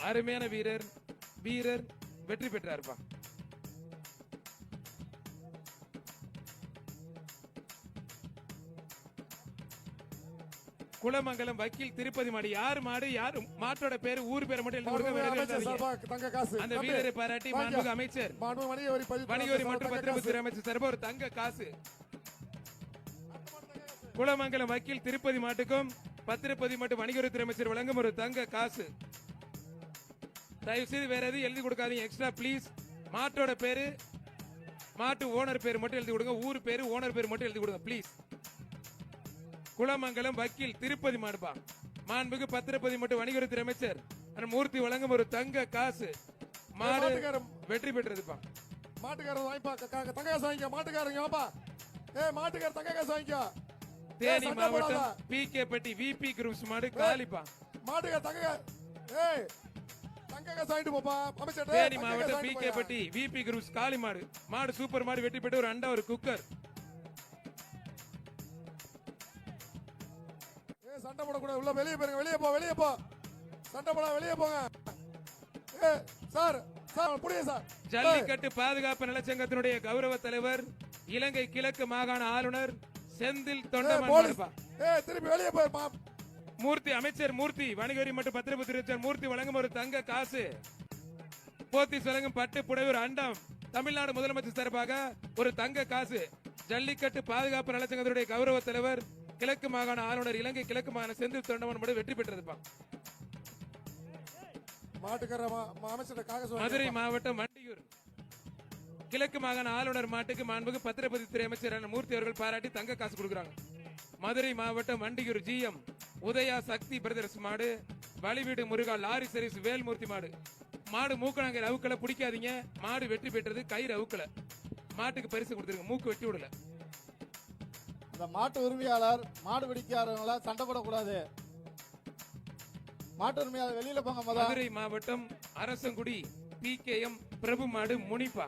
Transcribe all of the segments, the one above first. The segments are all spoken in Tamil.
அருமையான வீரர் வீரர் வெற்றி பெற்றார்ப்பா. குளமங்கலம் வக்கீல் திருப்பதி மாடு. யார் மாடு யார் மாட்டோட பேரு ஊர் பேரை மட்டும் எழுதி கொடுங்க. அந்த வீரரை பாராட்டி மாண்புமிகு அமைச்சர் வணிகவரி மற்றும் பத்திரப்பதிவுத்துறை அமைச்சர் சார்பாக ஒரு தங்க காசு. குளமங்கலம் வக்கீல் திருப்பதி மாட்டுக்கும் பத்திரப்பதிவு மற்றும் வணிகவரித்துறை அமைச்சர் வழங்கும் ஒரு தங்க காசு. தயவு செய்து வேற எதுவும் எழுதி கொடுக்காதீங்க எக்ஸ்ட்ரா ப்ளீஸ். மாட்டோட பேரு மாட்டு ஓனர் பேரு மட்டும் எழுதி கொடுங்க. ஊர் பேரு ஓனர் பேரு மட்டும் எழுதி கொடுங்க ப்ளீஸ். குளமங்கலம் வக்கீல் திருப்பதி மாடுப்பா. மாண்புமிகு பத்திரப்பதிவு மற்றும் வணிகவரித்துறை அமைச்சர் மூர்த்தி வழங்கும் ஒரு தங்க காசு. மாடு வெற்றி பெற்றதுப்பா. மாட்டுக்காரன் வாங்கிப்பா, தங்க காசு வாங்கிக்க. மாட்டுக்காரங்க வாப்பா. மாட்டுக்கார தங்க காசு வாங்கிக்க. தேனி மாவட்டம் பிகே பட்டி விபி குரூப்ஸ் மாடு காலிப்பா. மாட்டுக்கார தங்க காசு வாங்கிட்டு போப்பா அமைச்சர். தேனி மாவட்டம் பிகே பட்டி விபி குரூப்ஸ் காலி மாடு. மாடு சூப்பர் மாடு வெற்றி பெற்று ஒரு அண்டா ஒரு குக்கர். சண்டை போடக்கூடாது. உள்ள வெளியே போயிருங்க. வெளியே போ, வெளியே போ. சண்டை போட வெளியே போங்க. சார் சார் புடிங்க சார். ஜல்லிக்கட்டு பாதுகாப்பு நலச்சங்கத்தினுடைய கௌரவ தலைவர் இலங்கை கிழக்கு மாகாண ஆளுநர் செந்தில் தொண்டமான். திருப்பி வெளியே போய் மூர்த்தி அமைச்சர் மூர்த்தி வணிகவரி மற்றும் பத்திரப்பதிவு மூர்த்தி வழங்கும் ஒரு தங்க காசு. போத்தி வழங்கும் பட்டு புடவை ஒரு அண்டம். தமிழ்நாடு முதலமைச்சர் சார்பாக ஒரு தங்க காசு. ஜல்லிக்கட்டு பாதுகாப்பு நலச்சங்கத்தினுடைய கௌரவ தலைவர் கிழக்கு மாகாண ஆளுநர் இலங்கை கிழக்கு மாகாண செந்தில் தொண்டமான் மட்டும் வெற்றி பெற்றதுப்பா. மதுரை மாவட்டம் மண்டியூர் கிழக்கு மாகாண ஆளுநர் மாட்டுக்கு மாண்புமிகு பத்திரப்பதிவுத்துறை அமைச்சர் மூர்த்தி அவர்கள் பாராட்டி தங்க காசு கொடுக்குறாங்க. மதுரை மாவட்டம் மண்டியூர் ஜிஎம் உதயா சக்தி பிரதர்ஸ் மாடு. வழிவீடு முருகா லாரி சர்வீஸ் வேல்மூர்த்தி மாடு. மாடு மூக்கணாங்கை அவுக்கல பிடிக்காதீங்க. மாடு வெற்றி பெற்றது. கயிறு அவுக்கல. மாட்டுக்கு பரிசு கொடுத்துருங்க. மூக்கு வெட்டி விடல. இந்த மாட்டு உரிமையாளர் மாடு பிடிக்காதவங்கள சண்டை போடக்கூடாது. மாட்டு உரிமையாளர் வெளியில போங்க. மதுரை மாவட்டம் அரசங்குடி பிகேஎம் பிரபு மாடு முனிப்பா.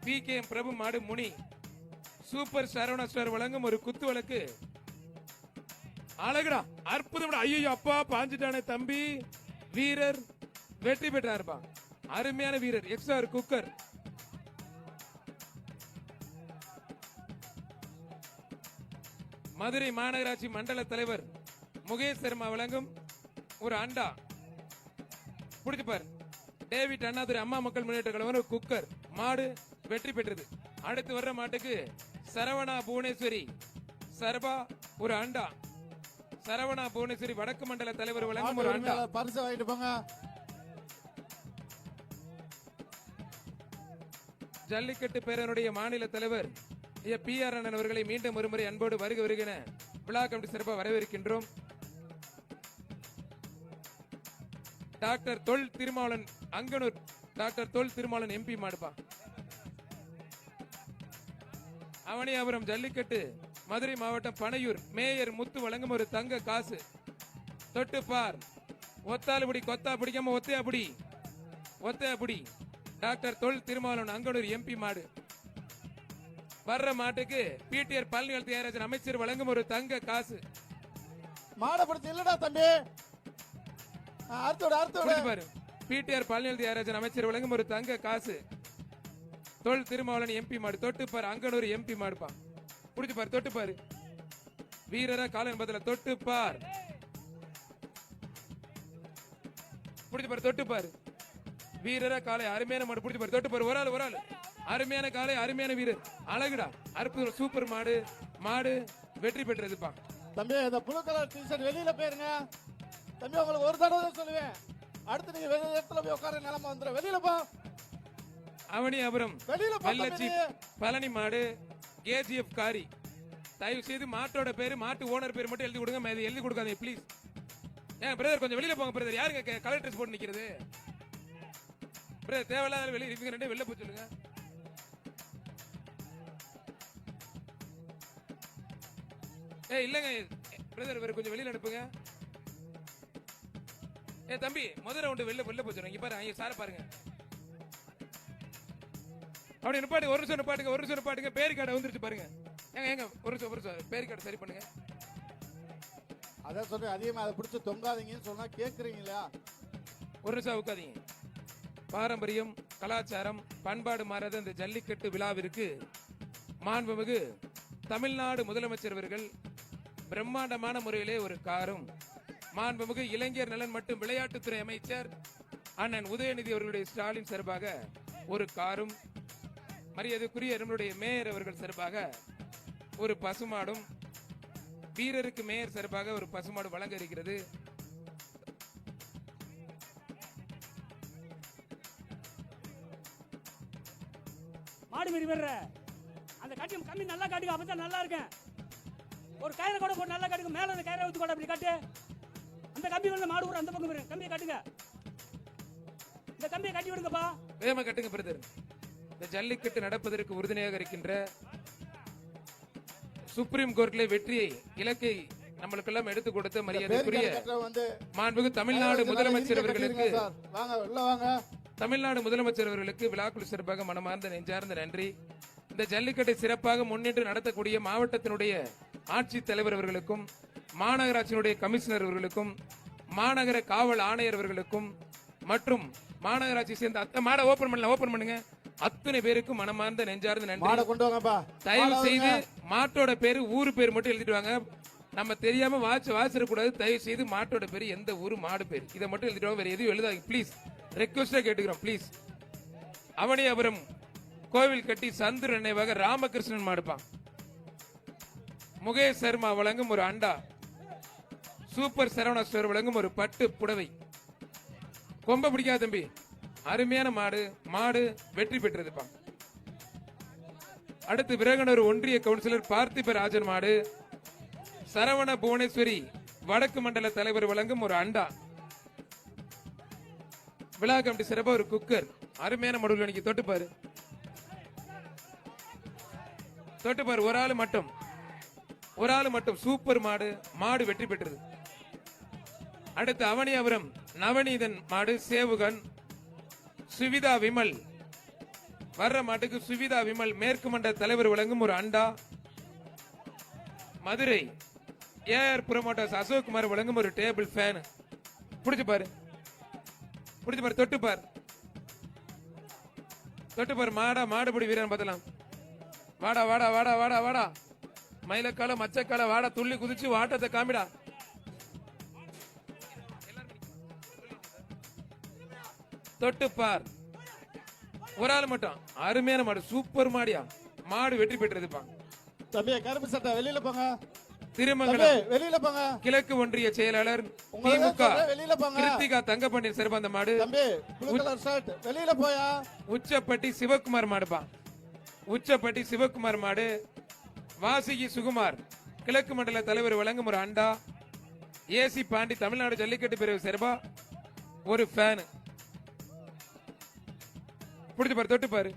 பிகேஎம் பிரபு மாடு முனி. சூப்பர் சரவணா ஸ்டார் வழங்கும் ஒரு குத்து வழக்கு. அழகுடா அற்புதம். ஐயோ அப்பா பாஞ்சிட்டானே தம்பி. வீரர் வெற்றி பெற்றாருப்பா. அருமையான வீரர். Extra cooker. மதுரை மாநகராட்சி மண்டல தலைவர் முகேஷ் சர்மா வழங்கும் ஒரு அண்டா. புடிச்சு பாரு. டேவிட் அண்ணாதுரை அம்மா மக்கள் முன்னேற்ற கழகம் ஒரு குக்கர். மாடு வெற்றி பெற்றது. அடுத்து வர்ற மாட்டுக்கு சரவணா புவனேஸ்வரி சர்பா ஒரு அண்டா. சரவணா புவனேஸ்வரி வடக்கு மண்டல தலைவர் வழங்கும் ஒரு அண்டா. பரிசு வாங்கிட்டு போங்க. ஜல்லிக்கட்டு பேரனுடைய மாநில தலைவர் PR அண்ணன் அவர்களை மீண்டும் ஒருமுறை அன்போடு வருக வருகின விழா கமிட்டி சிறப்பாக வரவேற்கின்றோம். டாக்டர் தொல் திருமாவளன் அங்கனூர் டாக்டர் தொல் திருமாவளன் MP மாடுப்பா. அவனியாபுரம் ஜல்லிக்கட்டு மதுரை மாவட்டம் பனையூர் மேயர் முத்து வழங்கும் ஒரு தங்க காசு. தொட்டுப்பார். ஒத்தாலுபடி கொத்தா பிடிக்காம ஒத்தையாபுடி ஒத்தையாபுடி. டாக்டர் தொல் திருமாவளவன் அங்கனூர் MP மாடு. வர்ற மாட்டுக்கு பிடிஆர் பழனிவேல் தியாகராஜன் அமைச்சர் வழங்கும் ஒரு தங்க காசு. மாடை பிடிச்சி இல்லடா தம்பி. பாரு. பிடிஆர் பழனிவேல் தியாகராஜன் அமைச்சர் வழங்கும் ஒரு தங்க காசு. தொல் திருமாவளவன் MP மாடு. தொட்டுப்பார் அங்கனூர் MP மாடுப்பா. புடிச்சு பாரு. தொட்டுப்பாரு. வீரரா காலன் பதில தொட்டுப்பார். புடிச்சு பாரு. தொட்டுப்பாரு. வீரரா காலை அருமையான மாடு. புடிச்சு பாரு. தொட்டுப்பாரு. ஒரு ஆள் அருமையான காலை அருமையான வீரர். அழகுடா அற்புதம். சூப்பர் மாடு. மாடு வெற்றி பெற்றதுப்பா. தம்பி இந்த ப்ளூ கலர் டி-ஷர்ட் வெளியில போயிருங்க தம்பி. உங்களுக்கு ஒரு தடவை சொல்லுவேன். அடுத்து நீங்க வெளிய இடத்துல போய் உட்கார நிலைமை வந்துரும். வெளியில போ. அவனியாபுரம் வெள்ளச்சி பழனி மாடு KGF காரி. தயவு செய்து மாட்டோட பேரு மாட்டு ஓனர் பேர் மட்டும் எழுதி கொடுங்க. எழுதி கொடுக்காதீங்க ப்ளீஸ். பிரதர் கொஞ்சம் வெளியில போங்க பிரதர். யாருங்க கலர் ட்ரெஸ் போட்டு நிக்கிறது? பிரதர் தேவையில்லாத வெளியே இவங்க ரெண்டே வெளில போய் சொல்லுங்க. இல்லங்க பிரதர் வேற கொஞ்சம் வெளியில அனுப்புங்க. தம்பி முதல் ரவுண்ட் வெளில போச்சு. இங்க பாருங்க சார பாருங்க. அப்படி நிப்பாட்டு. ஒரு நிமிஷம் நிப்பாட்டுங்க. ஒரு நிமிஷம் நிப்பாட்டுங்க. பேரு கார்டு வந்துருச்சு பாருங்க. ஏங்க ஒரு நிமிஷம் பேரு கார்டு சரி பண்ணுங்க. அதான் சொல்றேன் அதிகமா அதை பிடிச்சி தொங்காதீங்கன்னு சொன்னா கேக்குறீங்களா? ஒரு நிமிஷம் உட்காதீங்க. பாரம்பரியம், கலாச்சாரம், பண்பாடு மாறாத இந்த ஜல்லிக்கட்டு விழாவிற்கு மாண்புமிகு தமிழ்நாடு முதலமைச்சர் அவர்கள் பிரம்மாண்டமான முறையிலே ஒரு காரும், மாண்புமிகு இளைஞர் நலன் மற்றும் விளையாட்டுத்துறை அமைச்சர் அண்ணன் உதயநிதி அவர்களுடைய ஸ்டாலின் சார்பாக ஒரு காரும், மரியாதைக்குரிய நம்முடைய மேயர் அவர்கள் சார்பாக ஒரு பசுமாடும், வீரருக்கு மேயர் சார்பாக ஒரு பசுமாடு வழங்க இருக்கிறது. மாடு மீறி வர்ற அந்த கட்டி கம்மி நல்லா காட்டுங்க, அப்பதான் நல்லா இருக்கேன். ஒரு கயிறை கூட போட்டு நல்லா காட்டுங்க, மேல அந்த கயிறை ஊத்து கூட அப்படி காட்டு. அந்த கம்பி வந்து மாடு ஊர் அந்த பக்கம் வரும், கம்பியை காட்டுங்க. இந்த கம்பியை கட்டி விடுங்கப்பா, வேகமா கட்டுங்க பிரதர். இந்த ஜல்லிக்கட்டு நடப்பதற்கு உறுதுணையாக இருக்கின்ற சுப்ரீம் கோர்ட்ல வெற்றியை இலக்கை நம்மளுக்கெல்லாம் எடுத்து கொடுத்த மரியாதைக்குரிய மாண்புமிகு தமிழ்நாடு முதலமைச்சர் அவர்களுக்கு, வாங்க உள்ள வாங்க. தமிழ்நாடு முதலமைச்சர் அவர்களுக்கு விழாக்குழு சிறப்பாக மனமார்ந்த நெஞ்சார்ந்த நன்றி. இந்த ஜல்லிக்கட்டை சிறப்பாக முன்னின்று நடத்தக்கூடிய மாவட்டத்தினுடைய ஆட்சித் தலைவர் அவர்களுக்கும், மாநகராட்சியினுடைய கமிஷனர் அவர்களுக்கும், மாநகர காவல் ஆணையர் அவர்களுக்கும் மற்றும் மாநகராட்சி சேர்ந்த மாடை ஓபன் பண்ணுங்க அத்தனை பேருக்கும் மனமார்ந்த நெஞ்சார்ந்த நன்றி. கொண்டு வாங்கப்பா. தயவு செய்து மாட்டோட பேரு ஊரு பேர் மட்டும் எழுதிட்டு வாங்க. நம்ம தெரியாம வாசிடக்கூடாது. தயவு செய்து மாட்டோட பேரு, எந்த ஊரு, மாடு பேர், இதை மட்டும் எழுதிட்டு வாங்க. வேற எதுவும் எழுதாங்க பிளீஸ். ரெக்வஸ்டா கேட்டுக்கிறோம் ப்ளீஸ். அவனியாபுரம் கோவில் கட்டி சந்துரு நினைவாக ராமகிருஷ்ணன் மாடுப்பான். முகேஷ் சர்மா வழங்கும் ஒரு அண்டா, சூப்பர் சரவணா ஸ்டோர் வழங்கும் ஒரு பட்டு புடவை. கொம்ப பிடிக்காத தம்பி, அருமையான மாடு வெற்றி பெற்றதுப்பா. அடுத்து விரகனூர் ஒன்றிய கவுன்சிலர் பார்த்திப ராஜன் மாடு, சரவண புவனேஸ்வரி வடக்கு மண்டல தலைவர் வழங்கும் ஒரு அண்டா. விழா கமிட்டி சிறப்பா ஒரு குக்கர், அருமையான மடுவில் இன்னைக்கு தொட்டுப்பாரு. ஒரு ஆளு மட்டும் சூப்பர் மாடு வெற்றி பெற்றது. அடுத்து அவனியாபுரம் நவநீதன் மாடு சேவுகன் சுவிதா விமல், வர்ற மாட்டுக்கு சுவிதா விமல் மேற்கு மண்டல தலைவர் வழங்கும் ஒரு அண்டா. மதுரை ஏஆர் புரமோட்டர்ஸ் அசோக்குமார் வழங்கும் ஒரு டேபிள் ஃபேன். புடிச்சு பாரு தொட்டுப்பாரு மாடுபடி வீரன் பார்த்தலாம். வாடா மயிலக்கால மச்சக்கால வாடா, துள்ளி குதிச்சு வாட்டத்தை காமிடா. தொட்டுப்பார் ஒரு ஆள் மட்டும், அருமையான மாடு, சூப்பர் மாடு வெற்றி பெற்றதுப்பா. தம்பி கருப்பு சட்டை வெளியில போங்க. திருமங்கலம் வெளியில போங்க. கிழக்கு ஒன்றிய செயலாளர் திமுக வெளியில போங்க. கிருத்திகா தங்கப்பாண்டியன் சிறப்பாந்த மாடு. தம்பி ப்ளூ கலர் ஷர்ட் வெளியில போயா. உச்சப்பட்டி சிவகுமார் மாடுப்பா, உச்சப்பட்டி சிவகுமார் மாடு. வாசிகி சுகுமார் கிழக்கு மண்டல தலைவர் வழங்கும் ஒரு அண்டா. ஏசி பாண்டி தமிழ்நாடு ஜல்லிக்கட்டு பிரிவு சிறப்பா ஒரு ஃபேன். புடிச்சு பாரு, தொட்டு பாரு.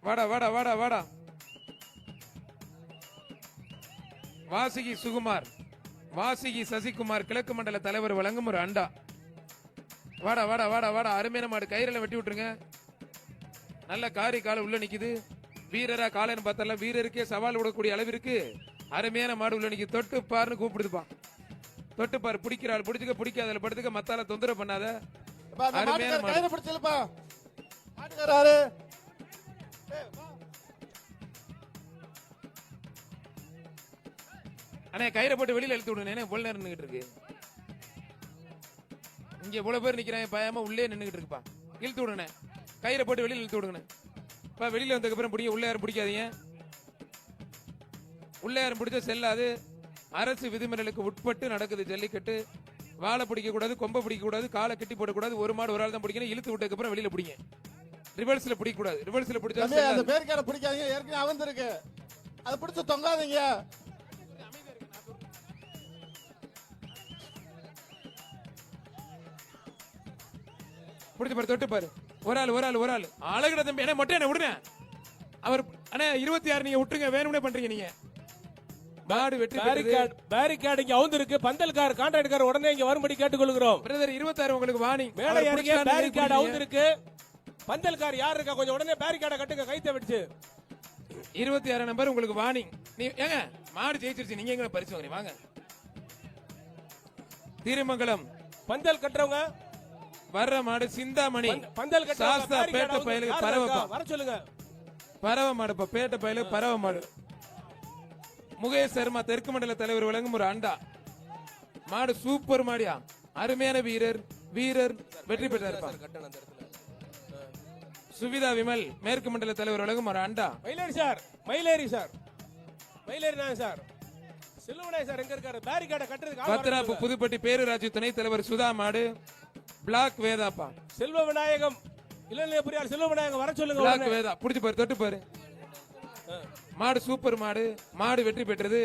வாடா வாசிகி சுகுமார், வாசிகி சசிகுமார் கிழக்கு மண்டல தலைவர் வழங்கும் ஒரு அண்டா. வாடா அருமையான மாடு, கயிறில வெட்டி விட்டுருங்க. நல்ல காரி கால உள்ள நிக்குது. வீரரா காலன்னு பார்த்தா வீரருக்கே சவால் விடக்கூடிய அளவிற்கு அருமையான மாடு உள்ள நிக்குது. தொட்டு பாருன்னு கூப்பிடுதுப்பா. தொட்டு பாரு, பிடிக்கிறாள் பிடிச்சுக்க, பிடிக்காத படுத்துக்க, மத்தால தொந்தரவு பண்ணாத. அருமையான மாடு. அண்ணே கயிறை போட்டு வெளியில இழுத்து விடுனே, இவ்வளவு நேரம் நின்னுட்டு இருக்கு. இங்க இவ்வளவு பேர் நிக்கிறாங்க, பயமா உள்ளே நின்னுகிட்டு இருக்குப்பா. இழுத்து விடுனே, கயிறை போட்டு வெளியில இழுத்து விடுங்க. வெளியில வந்ததுக்கு அப்புறம் பிடிங்க, உள்ள யாரும் பிடிக்காதீங்க. உள்ள யாரும் பிடிச்சா செல்லாது. அரசு விதிமுறைகளுக்கு உட்பட்டு நடக்குது ஜல்லிக்கட்டு. வாழை பிடிக்க கூடாது, கொம்பை பிடிக்க கூடாது, காலை கட்டி போடக்கூடாது. ஒரு மாடு ஒரு ஆள் தான் பிடிக்கணும். இழுத்து விட்டதுக்கு அப்புறம் வெளியில பிடிங்க. ரிவர்ஸ்ல பிடிக்க கூடாது. ரிவர்ஸ்ல பிடிச்சா அந்த பேர்க்கார பிடிக்காதீங்க, ஏற்கனவே அவந்திருக்கு. அதை பிடிச்சு தொங்காதீங்க. பிடிச்சு பாரு, தொட்டு பாரு. ஒரு ஆள் அழகுட தம்பி. என்ன மொட்டை என்ன விடுங்க. அவர் அண்ணா 26 நீங்க விட்டுருங்க, வேணும்னே பண்றீங்க நீங்க. மாடு வெற்றி பேரிகார்டு இங்க அவுந்திருக்கு. பந்தல்கார் கான்ட்ராக்டர் உடனே இங்க வரும்படி கேட்டுக்கொள்கிறோம். பிரதர் 26 உங்களுக்கு வார்னிங். மேலே இறங்கி பேரிகார்டு அவுந்திருக்கு. பந்தல்கார் யார் இருக்கா, கொஞ்சம் உடனே பேரிகார்டை கட்டுங்க, கைத்த வச்சு. 26 நம்பர் உங்களுக்கு வார்னிங். நீ ஏங்க மாடு ஜெயிச்சிருச்சு, நீங்க எங்க பரிசு வாங்குறீங்க? வாங்க. திருமங்கலம் பந்தல் கட்டுறவங்க வர்ற மாடு சிந்தாமணி பந்தல் சாஸ்தா கட்டுறவங்க பேட்ட பயலுக்கு பரவப்பா. வர சொல்லுங்க. பரவ மாடுப்பா, பேட்ட பயலுக்கு பரவ மாடு. முகேஷ் சர்மா தெற்கு மண்டல தலைவர் வழங்கும் ஒரு அண்டா மாடு. சூப்பர் மாடியா, அருமையான வீரர் வெற்றி பெற்றார். கட்டணம் அந்த இடத்துல. சுவிதா விமல் மேற்கு மண்டல தலைவர் வழங்கும் ஒரு அண்டா. மயிலேறி சார் மயிலேறி சார் செல்வநாயர் சார் எங்க இருக்காரு? பேரிகார்டை கட்டுறதுக்கு ஆள் வர பத்ராப்பு சொல்லுங்க. புதுப்பட்டி பேரூராட்சி துணைத் தலைவர் சுதா மாடு. பிளாக் வேதாப்பா, செல்வ விநாயகம் இளநிலை பொறியாளர் செல்வ விநாயகம் வர சொல்லுங்க. பிளாக் உடனே. வேதா புடிச்சு பாரு, தொட்டு பாரு. மாடு சூப்பர் மாடு வெற்றி பெற்றது.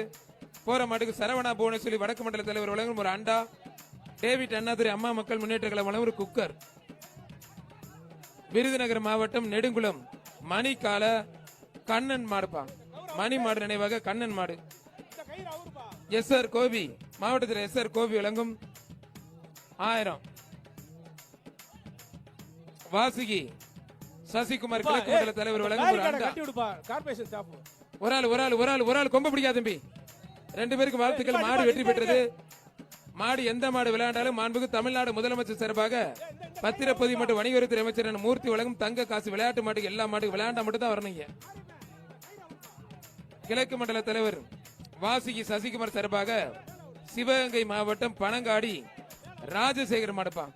போற மாட்டுக்கு சரவணா புவனேஸ்வரி வடக்கு மண்டல தலைவர் வழங்கும் ஒரு அண்டா. டேவிட் அண்ணாதுரை அம்மா மக்கள் முன்னேற்ற கழகம் வழங்கும் ஒரு குக்கர். விருதுநகர் மாவட்டம் நெடுங்குளம் மணிக்கால கண்ணன் மாடுப்பா. மணி மாடு நினைவாக கண்ணன் மாடு. இந்த கயிறு அவருப்பா. எஸ்ஆர் கோபி மாவட்டத்தில் எஸ்ஆர் கோபி வழங்கும் 1000. வாசுகி சசிகுமார் கிழக்கு மண்டல தலைவர் வழங்கும் ஒரு பேரிகார்டை அண்டா. கட்டி விடுப்பா கார்பரேஷன் ஸ்டாஃப். ஒரு ஆள் கொம்ப பிடிக்காத தம்பி. 2 பேருக்கு வாழ்த்துக்கள். மாடு வெற்றி பெற்றது. மாடு எந்த மாடு விளையாண்டாலும் மாண்புக்கு தமிழ்நாடு முதலமைச்சர் சார்பாக பத்திரப்பதிவு மற்றும் வணிகவரித்துறை அமைச்சர் மூர்த்தி வழங்கும் தங்க காசு. விளையாட்டு மாட்டுக்கு எல்லா மாட்டுக்கு விளையாண்டா மட்டும் தான் வரணுங்க. கிழக்கு மண்டல தலைவர் வாசுகி சசிகுமார் சார்பாக சிவகங்கை மாவட்டம் பனங்காடி ராஜசேகர் மாடுப்பா.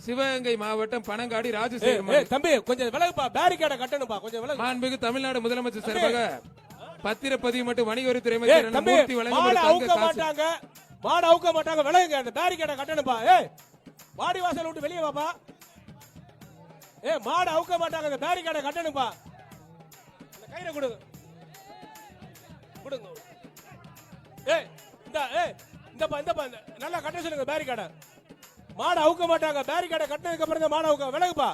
சிவகங்கை மாவட்டம் பனங்காடி ராஜசேகர் மாடு. தம்பி கொஞ்சம் விலகுப்பா, பேரிகார்டை கட்டணும்பா, கொஞ்சம் விலகு. மாண்புக்கு தமிழ்நாடு முதலமைச்சர் சார்பாக பத்திரப்பதிவு மற்றும் வணிகவரித்துறை அமைச்சர் தம்பி மூர்த்தி வழங்கும் மாடு ஒரு தங்க அவுக்க காசு. மாட்டாங்க விலகுங்க. அந்த பேரிகார்டை கட்டணும்பா. வாடி வாசல் விட்டு வெளியே வாப்பா. மாடு அவுக்க மாட்டாங்க, அந்த பேரிகார்டை கட்டணும்பா. அந்த கயிறை கொடுங்க. இந்தப்பா நல்லா கட்ட சொல்லுங்க பேரிகார்டை. மாடு அவுக்க மாட்டாங்க, பேரிகார்டை கட்டினதுக்கு அப்புறம் தான் மாடு அவுக்க. விலகுப்பா.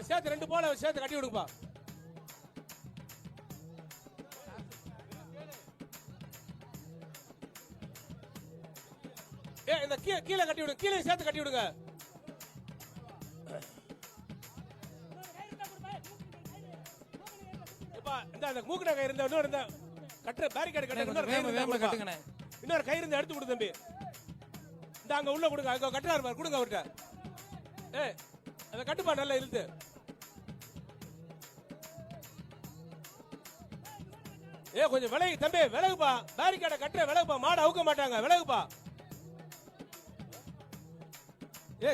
சேர்த்து 2 போல சேர்த்து கட்டி விடுங்கப்பா. இந்த கீழே கட்டி விடுங்க, கீழே சேர்த்து கட்டி விடுங்க. இந்த மூக்குட கயிறு இருந்தா இன்னொரு இந்த கட்டுற பேரிகார்டு கட்டுற வேகமா கட்டுங்கண்ணே. இன்னொரு கயிறு இருந்தா எடுத்து கொடு தம்பி. இந்த அங்க உள்ள கொடுங்க, அங்க கட்டுறாரு பாரு, கொடுங்க அவர்கிட்ட. அந்த கட்டுப்பா நல்லா இழுத்து. கொஞ்சம் விலகு தம்பி, விலகுப்பா. பேரிகார்டை கட்டுற விலகுப்பா. மாடு அவுக்க மாட்டாங்க, விலகுப்பா.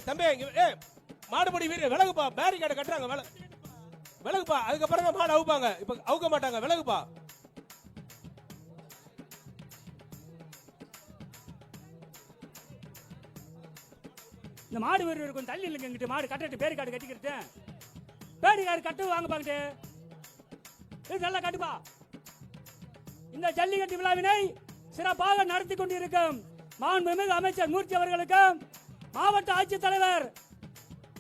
தம்பி மாடுபடி வீரர் விலகுப்பா. பேரிகார்டை கட்டுறாங்க, விலகுப்பா. அதுக்கப்புறம் தான் மாடு அவுப்பாங்க, இப்ப அவுக்க மாட்டாங்க, விலகுப்பா. இந்த மாடு வீரர் கொஞ்சம் தள்ளி இல்லைங்க, இங்கிட்டு மாடு கட்டிட்டு பேரிகார்டு கட்டிக்கிறது. பேரிகார்டு கட்டு வாங்க பாக்கிட்டு நல்லா கட்டுப்பா. இந்த ஜல்லிக்கட்டு விழாவினை சிறப்பாக நடத்தி கொண்டிருக்கும் மாண்புமிகு அமைச்சர் மூர்த்தி அவர்களுக்கும், மாவட்ட ஆட்சித்தலைவர்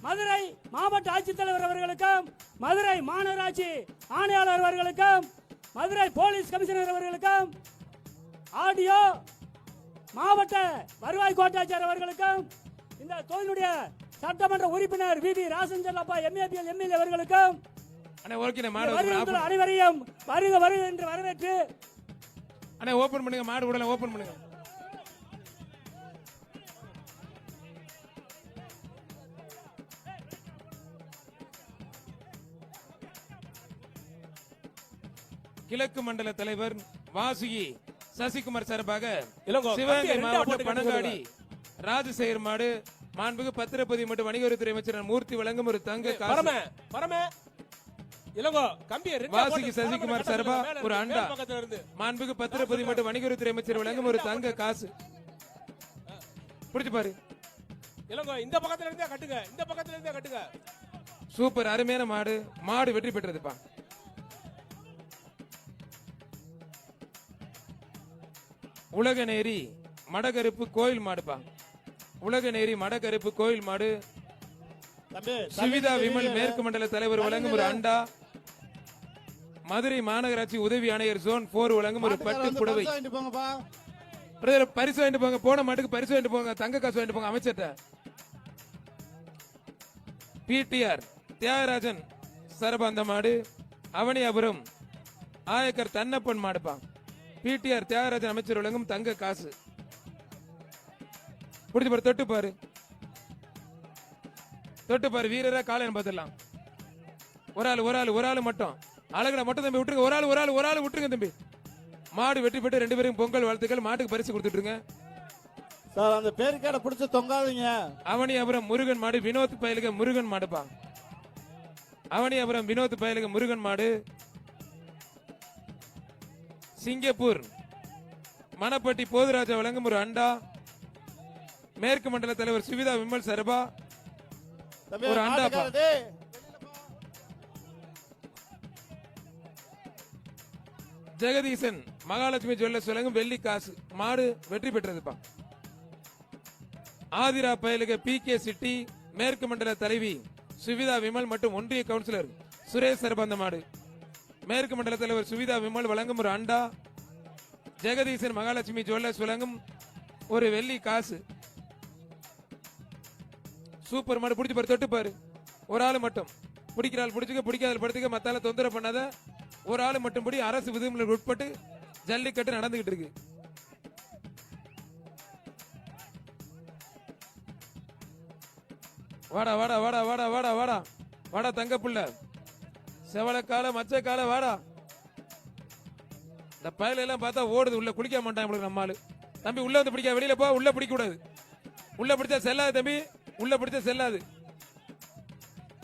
மதுரை மாவட்ட ஆட்சித்தலைவர் அவர்களுக்கும், மதுரை மாநகராட்சி ஆணையாளர் அவர்களுக்கும், மதுரை போலீஸ் கமிஷனர் அவர்களுக்கும், ஆடியோ மாவட்ட வருவாய் கோட்டாட்சியர் அவர்களுக்கும், இந்த தொகுதியுடைய சட்டமன்ற உறுப்பினர் V Rajan Chellappa MABL MLA அவர்களுக்கும் அனைவரையும் வருக வருக என்று வரவேற்று ஓபன் பண்ணுங்க. மாடு விடல, ஓபன் பண்ணுங்க. கிழக்கு மண்டல தலைவர் வாசுகி சசிகுமார் சார்பாக சிவகங்கை மாவட்டம் பனங்காடி ராஜசேகர் மாடு. மாண்புக்கு பத்திரப்பதிவு மற்றும் வணிகவரித்துறை அமைச்சர் மூர்த்தி வழங்கும் ஒரு தங்க காசு. வாசுகி சசிகுமார் சார்பா ஒரு அண்டா. மாண்புக்கு பத்திரப்பதிவு மற்றும் வணிகவரித்துறை அமைச்சர் வழங்கும் ஒரு தங்க காசு. புடிச்சு பாரு. இந்த பக்கத்துல இருந்தே கட்டுங்க, இந்த பக்கத்துல இருந்தே கட்டுங்க. சூப்பர், அருமையான மாடு. மாடு வெற்றி பெற்றதுப்பா. உலகநேரி மடகருப்பு கோயில் மாடுப்பா. உலகநேரி மடகருப்பு கோயில் மாடு. சுவிதா விமல் மேற்கு மண்டல தலைவர் வழங்கும் ஒரு அண்டா. மதுரை மாநகராட்சி உதவி ஆணையர் ஜோன் 4 வழங்கும் ஒரு பட்டு புடவை. பரிசு வாங்கிட்டு போங்க. போன மாட்டுக்கு பரிசு வாங்கிட்டு போங்க, தங்க காசு வாங்கிட்டு போங்க அமைச்சர்கிட்ட. பிடிஆர் தியாகராஜன் சார்பா அந்த மாடு அவனியாபுரம் ஆயக்கர் தன்னப்பன் மாடுப்பா. பிடிஆர் தியாகராஜன் அமைச்சர் வழங்கும் தங்க காசு. புடிச்சு பாரு, தொட்டு பாரு, தொட்டு பாரு. வீரரா காலைன்னு பார்த்துடலாம். ஒரு ஆள் மட்டும் அழகடா மட்டும் தம்பி விட்டுருங்க. ஒரு ஆள் விட்டுருங்க தம்பி. மாடு வெற்றி பெற்று 2 பேரும் பொங்கல் வாழ்த்துக்கள். மாட்டுக்கு பரிசு கொடுத்துட்டுருங்க. சார் அந்த பேருக்கேட பிடிச்சு தொங்காதீங்க. அவனியாபுரம் முருகன் மாடு வினோத் பயலுக முருகன் மாடுப்பா. அவனியாபுரம் வினோத் பயலுக முருகன் மாடு. சிங்கப்பூர் மணப்பட்டி போதுராஜா வழங்கும் ஒரு அண்டா. மேற்கு மண்டல தலைவர் சுவிதா விமல் சரபா தம்பி, ஒரு அண்டாப்பா. மாட்டுக்காரர் டேய். ஜெகதீசன் மகாலட்சுமி ஜுவல்லர்ஸ் வழங்கும் வெள்ளி காசு. மாடு வெற்றி பெற்றதுப்பா. ஆதிரா பயலுக PK சிட்டி மேற்கு மண்டல தலைவி சுவிதா விமல் மற்றும் ஒன்றிய கவுன்சிலர் சுரேஷ் சரபந்த மாடு. மேற்கு மண்டல தலைவர் சுவிதா விமல் வழங்கும் ஒரு அண்டா. ஜெகதீசன் மகாலட்சுமி ஜுவல்லர்ஸ் வழங்கும் ஒரு வெள்ளி காசு. சூப்பர் மாடு. பிடிச்சு பாரு, தொட்டு பாரு. ஒரு ஆள் மட்டும் பிடிக்கிற ஆள் பிடிச்சுக்க, பிடிக்காத படுத்துக்க, மத்தால தொந்தரவு பண்ணாத. ஒரு ஆள் மட்டும் படி. அரசு விதிமுறைகளுக்கு உட்பட்டு ஜல்லிக்கட்டு நடந்துகிட்டு இருக்கு. வாடா வாடா வாடா வாடா வாடா வாடா வாடா தங்க புள்ள, செவலக்கால மச்சக்கால வாடா. இந்த பயல எல்லாம் பார்த்தா ஓடுது. உள்ள குளிக்க மாட்டான் இவளுக்கு நம்ம ஆளு. தம்பி உள்ள வந்து பிடிக்க, வெளியில போ. உள்ள பிடிக்க கூடாது. உள்ள பிடிச்சா செல்லாது தம்பி. உள்ள பிடிச்சா செல்லாது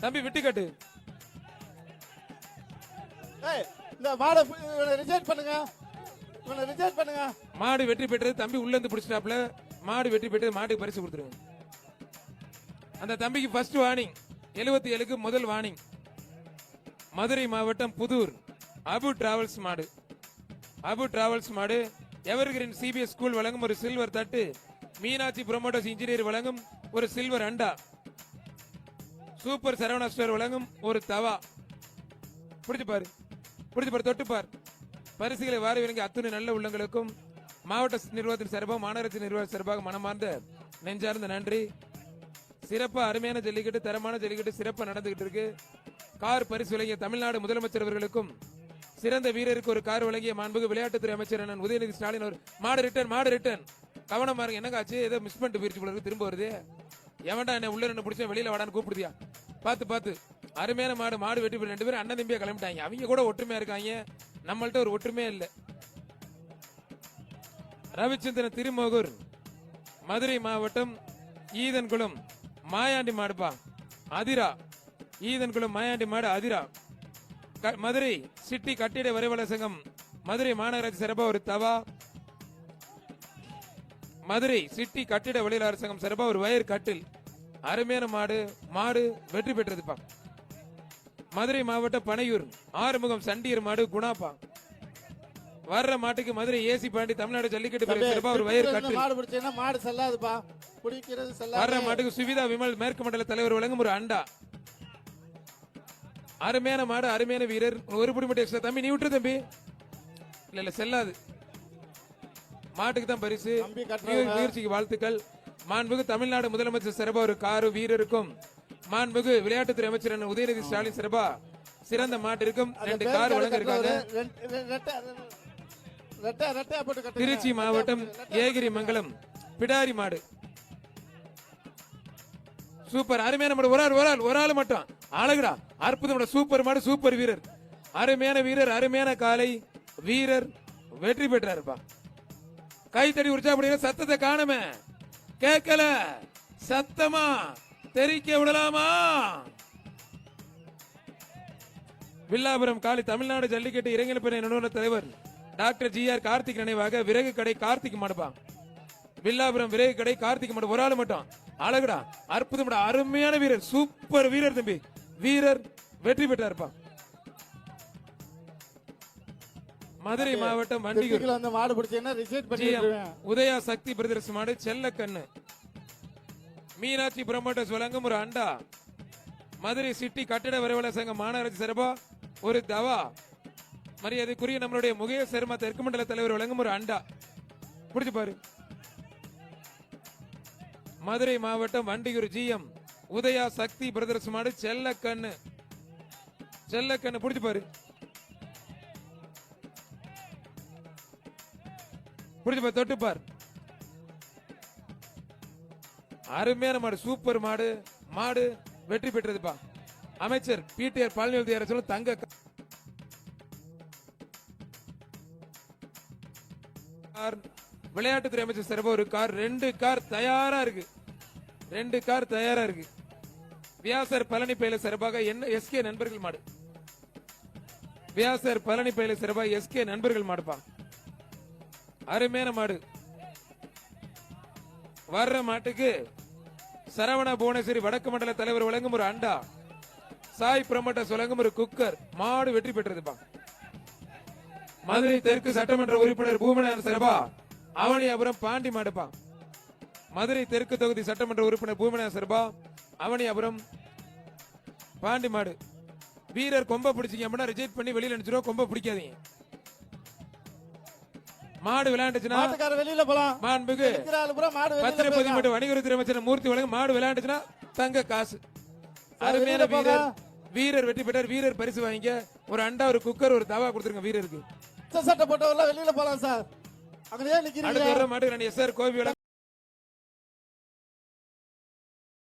தம்பி. விட்டு கட்டு. ஏய், இந்த மாடை ரிஜெக்ட் பண்ணுங்க. இவனை ரிஜெக்ட் பண்ணுங்க. மாடு வெற்றி பெற்றது. தம்பி உள்ள இருந்து பிடிச்சிட்டாப்ல. மாடு வெற்றி பெற்றது. மாட்டுக்கு பரிசு கொடுத்துருங்க. அந்த தம்பிக்கு ஃபர்ஸ்ட் வார்னிங். 77க்கு முதல் வார்னிங். மதுரை மாவட்டம் புதூர் அபு டிராவல்ஸ் மாடு. அபு டிராவல்ஸ் மாடு. எவர்கிரீன் CBS ஸ்கூல் வழங்கும் ஒரு சில்வர் தட்டு. மீனாட்சி புரோமோட்டர்ஸ் இன்ஜினியர் வழங்கும் ஒரு சில்வர் அண்டா. சூப்பர் சரவணா ஸ்டோர் வழங்கும் ஒரு தவா. பிடிச்சு பாரு, பிடிச்சு பாரு, தொட்டு பார். பரிசுகளை வாரி வழங்கி அத்துணை நல்ல உள்ளங்களுக்கும் மாவட்ட நிர்வாகத்தின் சார்பாக மாநகராட்சி நிர்வாக சார்பாக மனமார்ந்த நெஞ்சார்ந்த நன்றி. சிறப்பா அருமையான ஜல்லிக்கட்டு, தரமான ஜல்லிக்கட்டு சிறப்பா நடந்துகிட்டு இருக்கு. கார் பரிசு வழங்கிய தமிழ்நாடு முதலமைச்சர் அவர்களுக்கும் சிறந்த வீரருக்கு ஒரு கார் வழங்கிய மாண்புக்கு விளையாட்டுத்துறை அமைச்சர் அண்ணன் உதயநிதி ஸ்டாலின் அவர். மாடு ரிட்டர்ன். கவனமா இருக்கு. என்னங்க ஆச்சு? ஏதோ மிஸ் பண்ணிட்டு போயிருச்சு போல இருக்கு. திரும்ப வருது. எவன்டா என்ன உள்ள ரெண்டு பிடிச்ச வெளியில வாடான்னு கூப்பிடுதியா? பார்த்து அருமையான மாடு. மாடு வெட்டி 2 பேரும் அண்ணன் தம்பியா கிளம்பிட்டாங்க. அவங்க கூட ஒற்றுமையா இருக்காங்க. நம்மள்ட்ட ஒரு ஒற்றுமையே இல்ல. ரவிச்சந்திரன் திருமோகூர் மதுரை மாவட்டம் ஈதன்குளம் மாயாண்டி மாடுப்பா. அதிரா ஈதன்குளம் மாயாண்டி மாடு அதிரா. மதுரை சிட்டி கட்டிட வரைவாளர் சங்கம் மதுரை மாநகராட்சி சிறப்பா ஒரு தவா. மதுரை சிட்டி கட்டிட வழியாளர் சங்கம் சிறப்பா ஒரு வயர் கட்டில். அருமையான மாடு. மாடு வெற்றி பெற்றதுப்பா. மதுரை மாவட்டம் பனையூர் ஆறுமுகம் சண்டியர் மாடு குணாப்பா. வர்ற மாட்டுக்கு மதுரை ஏசி பாண்டி தமிழ்நாடு ஜல்லிக்கட்டு பிரிவு சிறப்பா ஒரு வயர் கட்டில். மாடு பிடிச்சேன்னா மாடு செல்லாதுப்பா. குடிக்கிறது செல்லாது. வர்ற மாட்டுக்கு சுவிதா விமல் மேற்கு மண்டல தலைவர் வழங்கும் ஒரு அண்டா. அருமையான மாடு, அருமையான வீரர். ஒரு புடி மட்டும் எக்ஸ்ட்ரா. தம்பி நீ விட்டுரு தம்பி. இல்ல செல்லாது. மாட்டுக்கு தான் பரிசு. தம்பி கட்டுறவங்க. முயற்சிக்கு வாழ்த்துக்கள். மாண்புக்கு தமிழ்நாடு முதலமைச்சர் சிறப்பா ஒரு காரு வீரருக்கும் மாண்புக்கு விளையாட்டுத்துறை அமைச்சர் அண்ணன் உதயநிதி ஸ்டாலின் சிறப்பா சிறந்த மாட்டிற்கும் 2 கார் வழங்க இருக்காங்க. திருச்சி மாவட்டம் ஏகிரி மங்கலம் பிடாரி மாடு. சூப்பர் அருமையான மாடு. ஒரு ஆள் மட்டும் அழகுடா. அற்புதம். சூப்பர் மாடு, சூப்பர் வீரர். அருமையான வீரர், அருமையான காலை வீரர் வெற்றி பெற்றாருப்பா. கைத்தடி உற்சாகப்படுகிற சத்தத்தை காணுமே. கேட்கல சத்தமா தெரிக்க விடலாமா? வில்லாபுரம் காளி தமிழ்நாடு ஜல்லிக்கட்டு இளைஞர் பிரிவு நிறுவன தலைவர் டாக்டர் GR கார்த்திக் நினைவாக விறகு கடை கார்த்திக் மாடுப்பா. வில்லாபுரம் விறகு கடை கார்த்திக் மாடு. ஒரு ஆள் மட்டும் அழகுடா. அற்புதம். அருமையான வீரர், சூப்பர் வீரர் தம்பி. வீரர் வெற்றி பெற்றாருப்பா. மதுரை மாவட்டம் வண்டியூர் மாடு பிடிச்சேன்னா ரிஜெக்ட் பண்ணிடுவேன். உதயா சக்தி பிரதர்ஸ் மாடு செல்லக்கண்ணு. மீனாட்சி புரோமோட்டர்ஸ் வழங்கும் ஒரு அண்டா. மதுரை சிட்டி கட்டிட வரைவாளர் சங்கம் மாநகராட்சி சிறப்பா ஒரு தவா. மரியாதைக்குரிய நம்மளுடைய முகேஷ் சர்மா தெற்கு மண்டல தலைவர் வழங்கும் ஒரு அண்டா. பிடிச்சு பாரு. மதுரை மாவட்டம் வண்டியூர் GM உதயா சக்தி பிரதர்ஸ் மாடு செல்லக்கண்ணு புடிச்சு பாரு, புடிச்சு பாரு, தொட்டு பாரு. அருமையான மாடு, சூப்பர் மாடு. மாடு வெற்றி பெற்றதுப்பா. அமைச்சர் பிடிஆர் பழனிவேல் சொல்லும் தங்க கார். விளையாட்டுத்துறை அமைச்சர் சார்பாக ஒரு கார், 2 கார் தயாரா இருக்கு. 2 கார் தயாரா இருக்கு. வியாசர் பழனி பயில சார்பாக என்ன எஸ்கே நண்பர்கள் மாடு. வியாசர் பழனி பயில சார்பாக எஸ்கே நண்பர்கள் மாடுப்பா. அருமையான மாடு. வர்ற மாட்டுக்கு சரவணா புவனேஸ்வரி வடக்கு மண்டல தலைவர் வழங்கும் ஒரு அண்டா, சாய் பிரமோட்டர்ஸ் வழங்கும் ஒரு குக்கர். மாடு வெற்றி பெற்றதுப்பா. மதுரை தெற்கு சட்டமன்ற உறுப்பினர் பூமநாதன் சார்பா அவனியாபுரம் பாண்டி மாடுப்பா. மதுரை தெற்கு தொகுதி சட்டமன்ற உறுப்பினர் பூமநாதன் சார்பா அவனியாபுரம் பாண்டி மாடு. வீரர் கொம்ப பிடிச்சிங்க அப்படின்னா ரிஜெக்ட் பண்ணி வெளியில அனுப்பிச்சிருவோம். கொம்ப பிடிக்காதீங்க. மாடு விளையாண்டுச்சுன்னா மாட்டுக்கார வெளியில போலாம். மாண்புக்கு இருக்கிற ஆளு பூரா மாடு வெளியில பத்திரப்பதிவு போயிருங்க. மற்றும் வணிகத்துறை அமைச்சர் மூர்த்தி வழங்கும் மாடு விளையாண்டுச்சுன்னா தங்க காசு. அருமையான வெளியில போங்க. வீரர், வீரர் வெற்றி பெற்றார். வீரர் பரிசு வாங்கிக்க. ஒரு அண்டா, ஒரு குக்கர், ஒரு தவா கொடுத்துருங்க வீரருக்கு. சட்டை போட்டவங்க வெளியில போலாம் சார். அங்கேயே நிக்கிறீங்க. அடுத்த வர மாட்டுக்கு நான் எஸ்ஆர் கோபி வழங்கும்